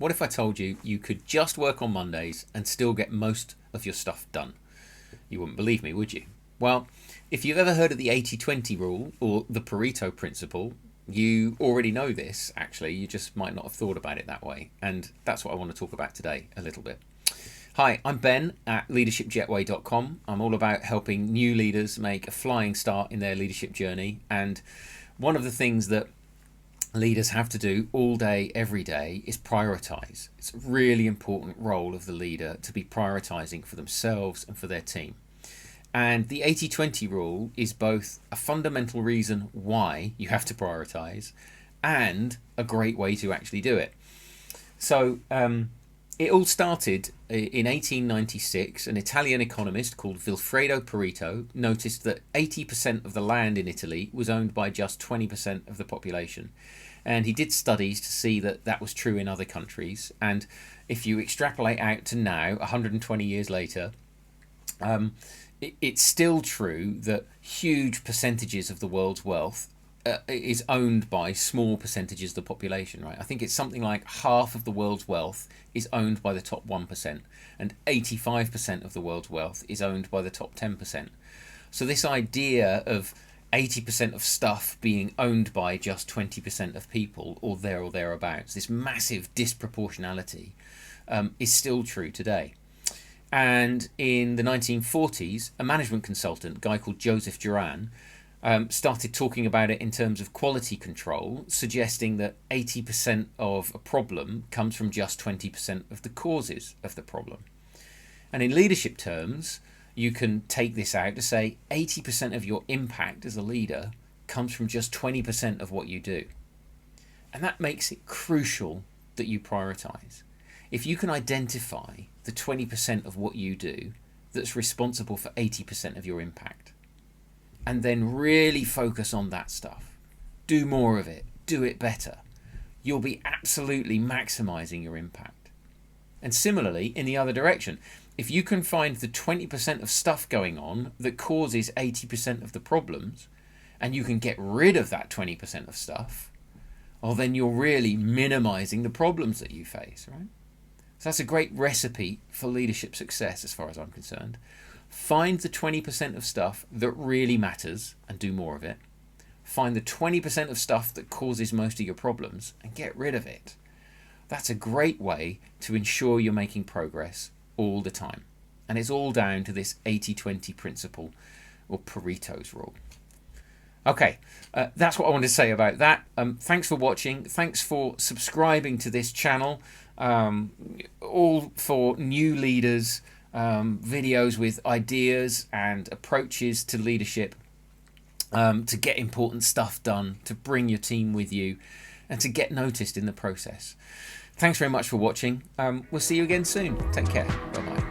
What if I told you you could just work on Mondays and still get most of your stuff done? You wouldn't believe me, would you? Well, if you've ever heard of the 80-20 rule or the Pareto principle, you already know this, actually. You just might not have thought about it that way. And that's what I want to talk about today a little bit. Hi, I'm Ben at leadershipjetway.com. I'm all about helping new leaders make a flying start in their leadership journey. And one of the things that leaders have to do all day, every day is prioritise. It's a really important role of the leader to be prioritising for themselves and for their team. And the 80-20 rule is both a fundamental reason why you have to prioritise and a great way to actually do it. So it all started in 1896. An Italian economist called Vilfredo Pareto noticed that 80% of the land in Italy was owned by just 20% of the population. And he did studies to see that that was true in other countries. And if you extrapolate out to now, 120 years later, it's still true that huge percentages of the world's wealth is owned by small percentages of the population, right? I think it's something like half of the world's wealth is owned by the top 1%, and 85% of the world's wealth is owned by the top 10%. So this idea of 80% of stuff being owned by just 20% of people, or thereabouts, this massive disproportionality, is still true today. And in the 1940s, a management consultant, a guy called Joseph Duran, started talking about it in terms of quality control, suggesting that 80% of a problem comes from just 20% of the causes of the problem. And in leadership terms, you can take this out to say 80% of your impact as a leader comes from just 20% of what you do. And that makes it crucial that you prioritize. If you can identify the 20% of what you do that's responsible for 80% of your impact, and then really focus on that stuff, do more of it, do it better, you'll be absolutely maximizing your impact. And similarly, in the other direction, if you can find the 20% of stuff going on that causes 80% of the problems, and you can get rid of that 20% of stuff, well, then you're really minimizing the problems that you face, right? So that's a great recipe for leadership success as far as I'm concerned. Find the 20% of stuff that really matters and do more of it. Find the 20% of stuff that causes most of your problems and get rid of it. That's a great way to ensure you're making progress all the time. And it's all down to this 80-20 principle, or Pareto's rule. Okay, that's what I wanted to say about that. Thanks for watching. Thanks for subscribing to this channel. All for new leaders, videos with ideas and approaches to leadership, to get important stuff done, to bring your team with you, and to get noticed in the process. Thanks very much for watching. We'll see you again soon. Take care. Bye-bye.